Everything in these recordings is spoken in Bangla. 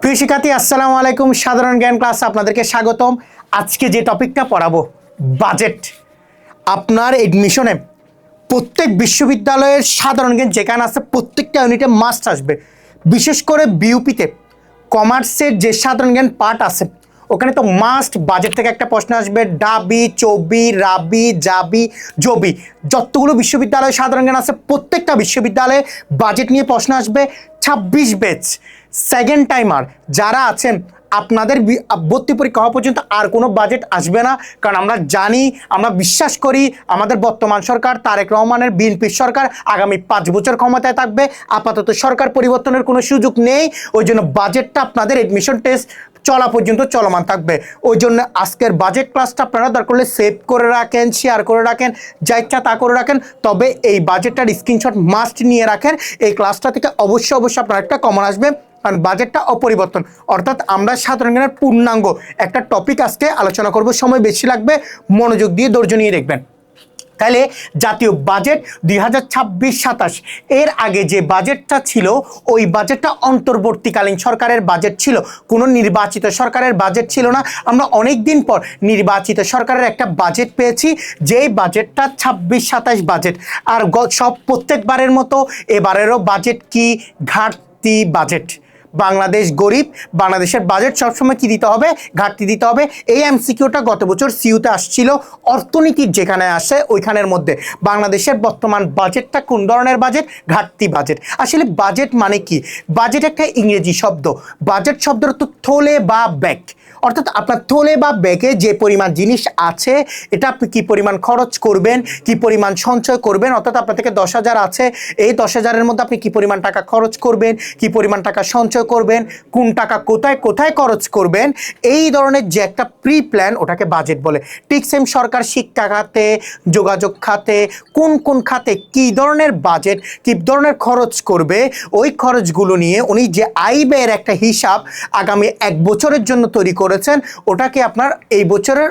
প্রিয় শিক্ষার্থী আসসালামু আলাইকুম। সাধারণ জ্ঞান ক্লাস আপনাদেরকে স্বাগতম। আজকে যে টপিকটা পড়াবো বাজেট। আপনার এডমিশনে প্রত্যেক বিশ্ববিদ্যালয়ের সাধারণ জ্ঞান যেখানে আছে প্রত্যেকটা ইউনিটে মাস্ট আসবে। বিশেষ করে বিউপিতে কমার্সের যে সাধারণ জ্ঞান পার্ট আছে ওখানে তো মাস্ট বাজেট থেকে একটা প্রশ্ন আসবে। ডাবি, চবি, রাবি, জাবি, জবি, যতগুলো বিশ্ববিদ্যালয়ে সাধারণ জ্ঞান আছে প্রত্যেকটা বিশ্ববিদ্যালয়ে বাজেট নিয়ে প্রশ্ন আসবে। 26 ব্যাচ সেকেন্ড টাইমার যারা আছেন আপনাদের ভর্তি পরীক্ষা হওয়া পর্যন্ত আর কোনো বাজেট আসবে না, কারণ আমরা জানি, আমরা বিশ্বাস করি আমাদের বর্তমান সরকার তারেক রহমানের বিএনপির সরকার আগামী 5 বছর ক্ষমতায় থাকবে। আপাতত সরকার পরিবর্তনের কোনো সুযোগ নেই, ওই জন্য বাজেটটা আপনাদের এডমিশন টেস্ট চলা পর্যন্ত চলমান থাকবে। ওই জন্য আজকের বাজেট ক্লাসটা আপনারা দরকার করলে সেভ করে রাখেন, শেয়ার করে রাখেন, যা ইচ্ছা তা করে রাখেন, তবে এই বাজেটটার স্ক্রিনশট মাস্ট নিয়ে রাখেন। এই ক্লাসটা থেকে অবশ্যই আপনার একটা কমন আসবে, কারণ বাজেটটা অপরিবর্তন, অর্থাৎ আমরা সাধারণ জ্ঞানের পূর্ণাঙ্গ একটা টপিক আজকে আলোচনা করব। সময় বেশি লাগবে, মনোযোগ দিয়ে ধৈর্য নিয়ে দেখবেন। তাহলে জাতীয় বাজেট 2026-27 এর আগে যে বাজেটটা ছিল ওই বাজেটটা অন্তর্বর্তীকালীন সরকারের বাজেট ছিল, কোনো নির্বাচিত সরকারের বাজেট ছিল না। আমরা অনেক দিন পর নির্বাচিত সরকারের একটা বাজেট পেয়েছি, যেই বাজেটটা 26-27 বাজেট। আর সব প্রত্যেকবারের মতো এবারেরও বাজেট কি ঘাটতি বাজেট। বাংলাদেশ গরিব, বাংলাদেশের বাজেট সবসময় কি দিতে হবে, ঘাটতি দিতে হবে। এই এমসিকিউটা গত বছর সিইউতে আসছিল, অর্থনীতির যেখানে আসে ওইখানের মধ্যে বাংলাদেশের বর্তমান বাজেটটা কোন ধরনের বাজেট, ঘাটতি বাজেট। আসলে বাজেট মানে কি? বাজেট একটা ইংরেজি শব্দ। বাজেট শব্দের অর্থ থলে বা ব্যাগ, অর্থাৎ আপনার থলে বা ব্যাগে যে পরিমাণ জিনিস আছে এটা আপনি কী পরিমাণ খরচ করবেন, কি পরিমাণ সঞ্চয় করবেন। অর্থাৎ আপনার থেকে 10,000 আছে, এই 10,000-এর মধ্যে আপনি কি পরিমাণ টাকা খরচ করবেন, কি পরিমাণ টাকা সঞ্চয় করবেন, কোন টাকা কোথায় কোথায় খরচ করবেন, এই ধরনের যে একটা প্রি প্ল্যান ওটাকে বাজেট বলে। ঠিক সেম সরকার শিক্ষা খাতে, যোগাযোগ খাতে, কোন কোন খাতে কী ধরনের বাজেট, কী ধরনের খরচ করবে, ওই খরচগুলো নিয়ে উনি যে আয় ব্যয়ের একটা হিসাব আগামী 1 বছরের জন্য তৈরি করেছেন, ওটাকে আপনার এই বছরের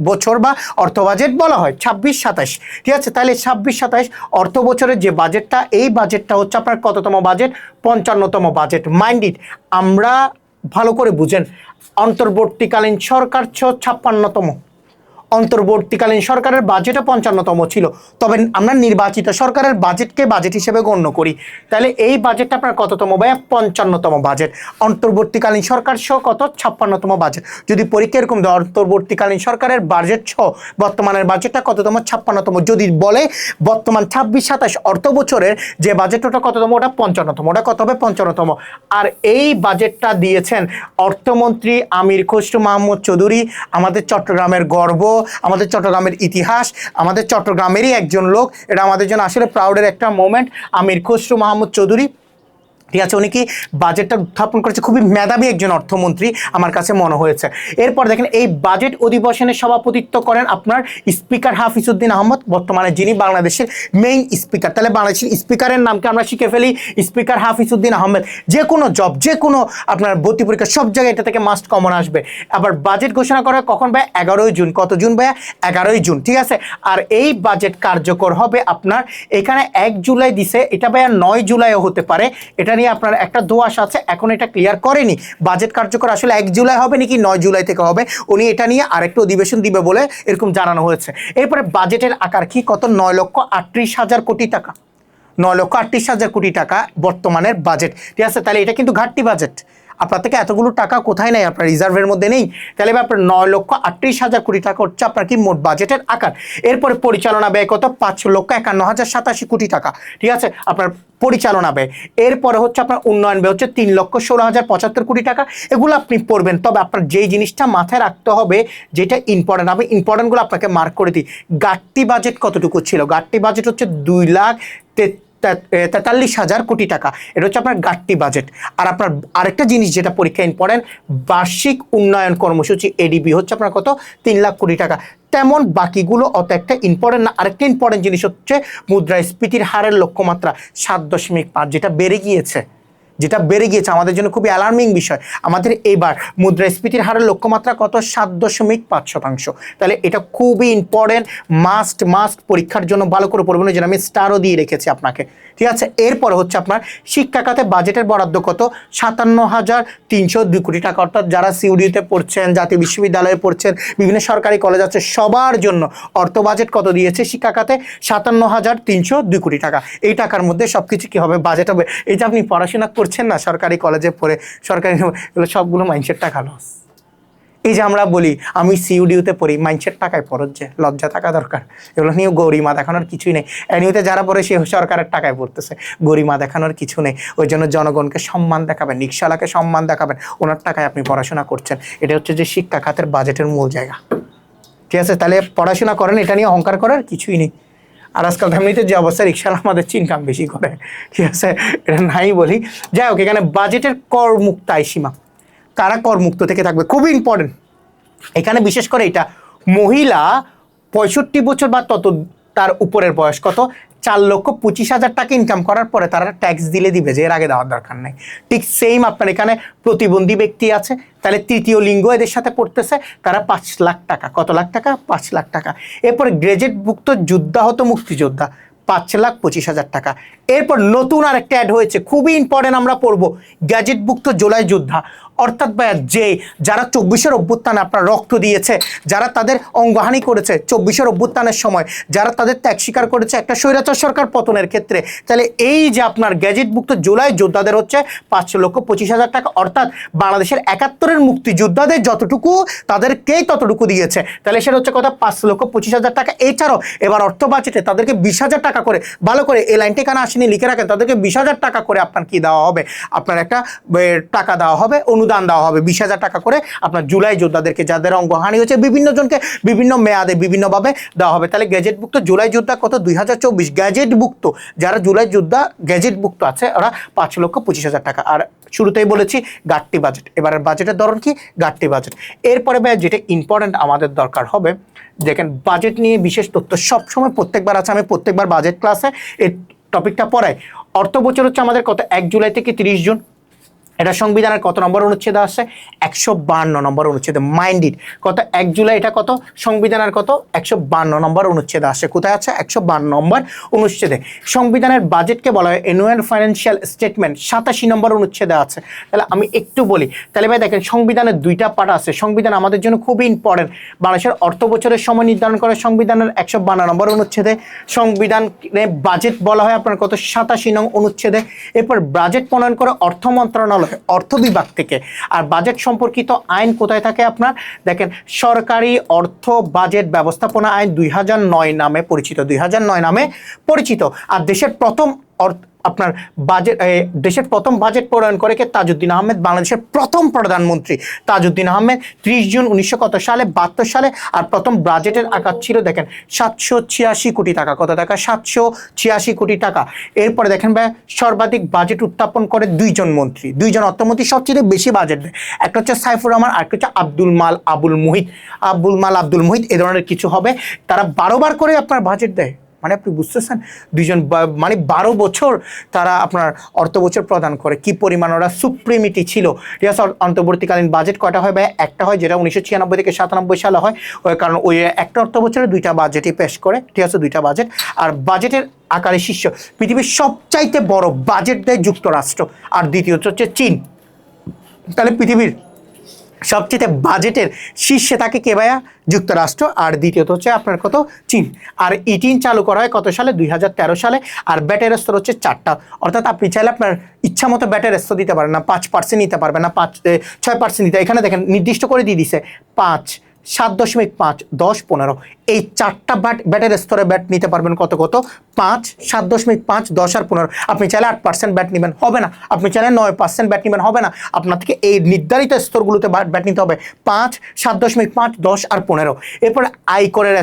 বছর বা অর্থ বাজেট বলা হয় 26-27। ঠিক আছে, তাহলে 26-27 অর্থ বছরের যে বাজেটটা, এই বাজেটটা হচ্ছে আপনার কততম বাজেট? 55তম বাজেট। মাইন্ড ইট, আমরা ভালো করে বুঝেন, অন্তর্বর্তীকালীন সরকার 56তম, অন্তর্বর্তীকালীন সরকারের বাজেটও 55তম ছিল, তবে আমরা নির্বাচিত সরকারের বাজেটকে বাজেট হিসেবে গণ্য করি। তাহলে এই বাজেটটা আপনার কততম ভাইয়া? 55তম বাজেট। অন্তর্বর্তীকালীন সরকার সহ কত? 56তম বাজেট। যদি পরীক্ষা এরকম দেয় অন্তর্বর্তীকালীন সরকারের বাজেট সহ বর্তমানের বাজেটটা কততম? 56তম। যদি বলে বর্তমান 26-27 অর্থ বছরের যে বাজেট ওটা কততম? ওটা 55তম। ওটা কত হবে? 55তম। আর এই বাজেটটা দিয়েছেন অর্থমন্ত্রী আমির খসরু মাহমুদ চৌধুরী, আমাদের চট্টগ্রামের গর্ব, আমাদের চট্টগ্রামের ইতিহাস, আমাদের চট্টগ্রামেরই একজন লোক। এটা আমাদের জন্য আসলে প্রাউডের একটা মোমেন্ট। আমির খসরু মাহমুদ চৌধুরী, ঠিক আছে, উনি কি বাজেটটা উত্থাপন করেছে, খুবই মেধাবী একজন অর্থমন্ত্রী আমার কাছে মনে হয়েছে। এরপর দেখেন এই বাজেট অধিবেশনে সভাপতিত্ব করেন আপনার স্পিকার হাফিজউদ্দিন আহমদ, বর্তমানে যিনি বাংলাদেশের মেইন স্পিকার। তাহলে বাংলাদেশের স্পিকারের নামকে আমরা শিখে ফেলি, স্পিকার হাফিজউদ্দিন আহমেদ। যে কোনো জব, যে কোনো আপনার ভর্তি পরীক্ষা সব জায়গায় এটা থেকে মাস্ট কমন আসবে। আবার বাজেট ঘোষণা করা কখন ভাই? 11ই জুন। কত জুন ভাইয়া? 11ই জুন। ঠিক আছে, আর এই বাজেট কার্যকর হবে আপনার এখানে 1 জুলাই দিছে, এটা ভাইয়া 9 জুলাইও হতে পারে। এটা নিয়ে আপনার একটা দোয়াশ আছে, এখন এটা ক্লিয়ার করেনি বাজেট কার্যকর আসলে 1 জুলাই হবে নাকি 9 জুলাই থেকে হবে। উনি এটা নিয়ে আরেকটা অধিবেশন দিবে বলে এরকম জানানো হয়েছে। এরপরে বাজেটের আকার কি? কত? 9,38,000 কোটি টাকা। 9,38,000 কোটি টাকা বর্তমানের বাজেট। ঠিক আছে, তাহলে এটা কিন্তু ঘাটতি বাজেট। আপনার থেকে এতগুলো টাকা কোথায় নেই, আপনার রিজার্ভের মধ্যে নেই। তাহলে আপনার 9,38,000 কোটি টাকা হচ্ছে আপনার কি মোট বাজেটের আকার। এরপরে পরিচালনা ব্যয় কত? 5,51,087 কোটি টাকা। ঠিক আছে, আপনার পরিচালনা ব্যয়। এরপরে হচ্ছে আপনার উন্নয়ন ব্যয় হচ্ছে 3,16,075 কোটি টাকা। এগুলো আপনি পড়বেন, তবে আপনার যেই জিনিসটা মাথায় রাখতে হবে, যেটা ইম্পর্টেন্ট, আমি ইম্পর্টেন্টগুলো আপনাকে মার্ক করে দিই। ঘাটতি বাজেট কতটুকু ছিল? ঘাটতি বাজেট হচ্ছে 2,43,000 কোটি টাকা। এটা হচ্ছে আপনার ঘাটতি বাজেট। আর আপনার আরেকটা জিনিস যেটা পরীক্ষা ইম্পর্টেন্ট, বার্ষিক উন্নয়ন কর্মসূচি এডিবি হচ্ছে আপনার কত? 3 লাখ কোটি টাকা। তেমন বাকিগুলো অত একটা ইম্পর্টেন্ট না। আরেকটা ইম্পর্টেন্ট জিনিস হচ্ছে মুদ্রাস্ফীতির হারের লক্ষ্যমাত্রা 7.5, যেটা বেড়ে গিয়েছে, আমাদের জন্য খুবই অ্যালার্মিং বিষয়। আমাদের এবার মুদ্রাস্ফীতির হারের লক্ষ্যমাত্রা কত? 7.5%। তাহলে এটা খুবই ইম্পর্টেন্ট, মাস্ট পরীক্ষার জন্য ভালো করে পড়বেন, যেন আমি স্টারও দিয়ে রেখেছি আপনাকে। ঠিক আছে। এরপরে হচ্ছে আপনার শিক্ষা খাতে বাজেটের বরাদ্দ কত, 57,302 কোটি টাকা। অর্থাৎ যারা সিউডিতে পড়ছেন, জাতীয় বিশ্ববিদ্যালয়ে পড়ছেন, বিভিন্ন সরকারি কলেজ আছে, সবার জন্য অর্থ বাজেট কত দিয়েছে শিক্ষা খাতে, 57,302 কোটি টাকা। এই টাকার মধ্যে সব কিছু কী হবে, বাজেট হবে। এই যে আপনি পড়াশোনা করছেন না সরকারি কলেজে পড়ে, সরকারি এগুলো সবগুলো মাইন্ডসেট টাকা লস। এই যে আমরা বলি আমি সিউডিউতে পড়ি, মাইন্ডসেট টাকায় পড়ত, যে লজ্জা থাকা দরকার। এগুলো নিয়ে গরিমা দেখানোর কিছুই নেই। এনিউতে যারা পড়ে সে সরকারের টাকায় পড়তেছে, গরিমা দেখানোর কিছু নেই। ওই জন্য জনগণকে সম্মান দেখাবেন, রিকশাওয়ালাকে সম্মান দেখাবেন, ওনার টাকায় আপনি পড়াশোনা করছেন। এটা হচ্ছে যে শিক্ষা খাতের বাজেটের মূল জায়গা। ঠিক আছে, তাহলে পড়াশোনা করেন, এটা নিয়ে অহংকার করার কিছুই নেই। আর আজকাল এমনিতে যে অবস্থা, রিকশাওয়ালা আমাদের ইনকাম বেশি করে, ঠিক আছে, এটা নাই বলি। যাই হোক, এখানে বাজেটের কর মুক্ত আয় সীমা, কারা কর মুক্ত থেকে থাকবে, খুবই ইম্পর্টেন্ট। এখানে বিশেষ করে এটা মহিলা 65 বছর বা তত তার উপরের বয়স কত, 4,25,000 টাকা ইনকাম করার পরে তারা ট্যাক্স দিবে, যে এর আগে দেওয়ার দরকার নেই। ঠিক সেম আপনার এখানে প্রতিবন্ধী ব্যক্তি আছে, তাহলে তৃতীয় লিঙ্গ এদের সাথে পড়তেছে, তারা 5 লাখ টাকা, কত লাখ টাকা, 5 লাখ টাকা। এরপরে গ্রেজুয়েটভুক্ত যোদ্ধাহত মুক্তিযোদ্ধা 5,25,000 টাকা। এরপর নতুন আরেকটা অ্যাড হয়েছে, খুবই ইম্পর্টেন্ট, আমরা পড়বো, গ্যাজেটভুক্ত জুলাই যোদ্ধা। অর্থাৎ ভাইয়া যে যারা 24-এর অভ্যুত্থানে আপনার রক্ত দিয়েছে, যারা তাদের অঙ্গহানি করেছে 24-এর অভ্যুত্থানের সময়, যারা তাদের ত্যাগ স্বীকার করেছে একটা স্বৈরাচার সরকার পতনের ক্ষেত্রে, তাহলে এই যে আপনার গ্যাজেটভুক্ত জুলাই যোদ্ধাদের হচ্ছে 5,25,000 টাকা। অর্থাৎ বাংলাদেশের 71-এর মুক্তিযোদ্ধাদের যতটুকু তাদেরকেই ততটুকু দিয়েছে, তাহলে সেটা হচ্ছে কথা 5,25,000 টাকা। এছাড়াও এবার অর্থ বাজেটে তাদেরকে 20,000 টাকা করে, ভালো করে এই লাইনটি এখানে আসেনি, লিখে রাখেন, তাদেরকে 20,000 টাকা করে আপনার কি দেওয়া হবে, আপনার একটা টাকা দেওয়া হবে, অনুদান দেওয়া হবে 20,000 টাকা করে আপনার জুলাই যোদ্ধাদেরকে, যাদের অঙ্গহানি হয়েছে, বিভিন্ন জনকে বিভিন্ন মেয়াদে বিভিন্নভাবে দেওয়া হবে। তাহলে গ্যাজেটভুক্ত জুলাই যোদ্ধা কত, 2024 গ্যাজেটভুক্ত যারা জুলাই যোদ্ধা গ্যাজেটভুক্ত আছে ওরা 5,25,000 টাকা। আর শুরুতেই বলেছি গাট্টি বাজেট, এবারের বাজেটের ধরন কি, গাট্টি বাজেট। এরপরে ভাই যেটা ইম্পর্টেন্ট আমাদের দরকার হবে, দেখেন বাজেট নিয়ে বিশেষ তথ্য সবসময় প্রত্যেকবার আছে, আমি প্রত্যেকবার বাজেট ক্লাসে এই টপিকটা পড়াই। অর্থ বছর হচ্ছে আমাদের কত, 1 জুলাই থেকে 30 জুন। এটা সংবিধানের কত নম্বর অনুচ্ছেদে আসছে, 152 নম্বর অনুচ্ছেদে। মাইন্ড ইট, কত, 1 জুলাই এটা কত, সংবিধানের কত, 152 নম্বর অনুচ্ছেদে আসছে। কোথায় আছে, 152 নম্বর অনুচ্ছেদে। সংবিধানের বাজেটকে বলা হয় অ্যানুয়াল ফাইন্যান্সিয়াল স্টেটমেন্ট, 87 নম্বর অনুচ্ছেদে আছে। তাহলে আমি একটু বলি, তাহলে ভাই দেখেন সংবিধানের 2টা পার্ট আছে। সংবিধান আমাদের জন্য খুবই ইম্পর্টেন্ট। বাংলাদেশের অর্থ বছরের সময় নির্ধারণ করে সংবিধানের 152 নম্বর অনুচ্ছেদে। সংবিধানে বাজেট বলা হয় আপনার কত, 87 নং অনুচ্ছেদে। এরপর বাজেট প্রণয়ন করে অর্থ মন্ত্রণালয়, অর্থ বিভাগ থেকে। আর বাজেট সম্পর্কিত আইন কোথায় থাকে আপনার, দেখেন সরকারি অর্থ বাজেট ব্যবস্থাপনা আইন 2009 নামে পরিচিত, 2009 নামে পরিচিত। আর দেশের প্রথম আপনার বাজেট, দেশের প্রথম বাজেট প্রণয়ন করে কে, তাজউদ্দিন আহমেদ, বাংলাদেশের প্রথম প্রধানমন্ত্রী তাজউদ্দিন আহমেদ, 30 জুন 1972 সালে। আর প্রথম বাজেটের আকার ছিল দেখেন 786 কোটি টাকা, কত টাকা, 786 কোটি টাকা। এরপরে দেখেন ভাই সর্বাধিক বাজেট উত্থাপন করে 2জন মন্ত্রী, 2জন অর্থমন্ত্রী সবচেয়ে বেশি বাজেট দেয়। একটা হচ্ছে সাইফুর রহমান, আর একটা হচ্ছে আব্দুল মাল আব্দুল মুহিত, এ ধরনের কিছু হবে। তারা 12 বার করে আপনার বাজেট দেয়, মানে আপনি বুঝতেছেন, 2জন মানে 12 বছর তারা আপনার অর্থ বছর প্রদান করে। কি পরিমাণ ওরা সুপ্রিমিটি ছিল। ঠিক আছে, অন্তর্বর্তীকালীন বাজেট কয়টা হয় ভাই, একটা হয়, যেটা 1996 থেকে 97 সালে হয়। ওই কারণ ওই একটা অর্থ বছরে 2টা বাজেটই পেশ করে, ঠিক আছে, 2টা বাজেট। আর বাজেটের আকারে শীর্ষ, পৃথিবীর সবচাইতে বড় বাজেট দেয় যুক্তরাষ্ট্র, আর দ্বিতীয়ত হচ্ছে চীন। তাহলে পৃথিবীর সবচেয়ে বাজেটের শীর্ষে থাকে কে ভাইয়া, যুক্তরাষ্ট্র, আর দ্বিতীয়ত হচ্ছে আপনার কত, চীন। আর ই3 চালু করা হয় কত সালে, 2013 সালে। আর ব্যাটের স্তর হচ্ছে 4টা। অর্থাৎ আপনি চাইলে আপনার ইচ্ছা মতো ব্যাটের স্তর দিতে পারেন না, 5% নিতে পারবেন না, 6% নিতে। এখানে দেখেন নির্দিষ্ট করে দিয়ে দিছে 5, 7.5, 10, 15, এই 4টা ব্যাটের স্তরে ব্যাট নিতে পারবেন। কত কত, 5, 7.5, 10 আর 15। আপনি চাইলে 8% ব্যাট নেবেন, হবে না। আপনি চাইলে 9% ব্যাট নেবেন, হবে না। আপনার থেকে এই নির্ধারিত স্তরগুলোতে ব্যাট নিতে হবে, 5, 7.5, 10 আর 15। এরপরে আয়করের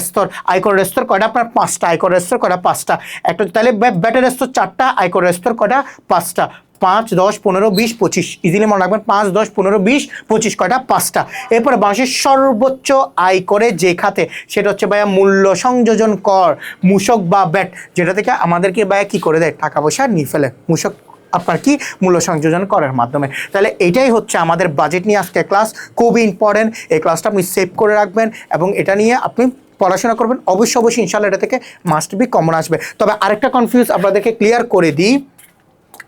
স্তর কয়টা আপনার, 5টা। আয়করের স্তর কয়টা, 5টা। একটা তাহলে ব্যাটের স্তর 4টা, আয়করের স্তর কয়টা, 5টা। 5, 10, 15, 20, 25, ইজিলি মনে রাখবেন, 5, 10, 15, 20, 25 কয়টা, 5টা। এরপরে বাংলাদেশের সর্বোচ্চ আয় করে যে খাতে, সেটা হচ্ছে ভাইয়া মূল্য সংযোজন কর, মূসক বা ব্যাট, যেটা থেকে আমাদেরকে ভাইয়া কি করে দেয়, টাকা পয়সা নিয়ে ফেলে, মূসক আপনার কি মূল্য সংযোজন করার মাধ্যমে। তাহলে এটাই হচ্ছে আমাদের বাজেট নিয়ে আজকে ক্লাস, খুবই ইম্পর্টেন্ট। এই ক্লাসটা আপনি সেভ করে রাখবেন এবং এটা নিয়ে আপনি পড়াশোনা করবেন, অবশ্যই অবশ্যই ইনশাআল্লাহ এটা থেকে মাস্ট বি কমন আসবে। তবে আরেকটা কনফিউজ আপনাদেরকে ক্লিয়ার করে দিই,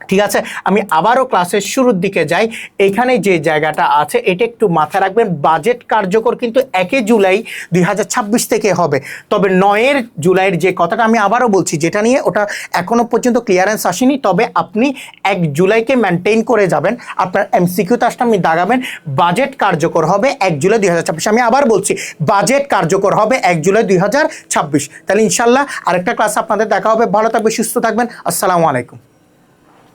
ঠিক আছে? আমি আবারও ক্লাসের শুরুর দিকে যাই। এখানে যে জায়গাটা আছে এটা একটু মাথায় রাখবেন, বাজেট কার্যকর কিন্তু 1 জুলাই 2026 থেকে হবে। তবে 9 জুলাইয়ের যে কথাটা আমি আবারও বলছি, যেটা নিয়ে ওটা এখনও পর্যন্ত ক্লিয়ারেন্স আসেনি, তবে আপনি 1 জুলাইকে মেনটেন করে যাবেন। আপনার এমসিকিউ তাসটা আপনি দাগাবেন, বাজেট কার্যকর হবে 1 জুলাই 2026। আমি আবার বলছি, বাজেট কার্যকর হবে 1 জুলাই 2026। তাহলে ইনশাল্লাহ আরেকটা ক্লাস আপনাদের দেখা হবে। ভালো থাকবে, সুস্থ থাকবেন। আসসালামু আলাইকুম।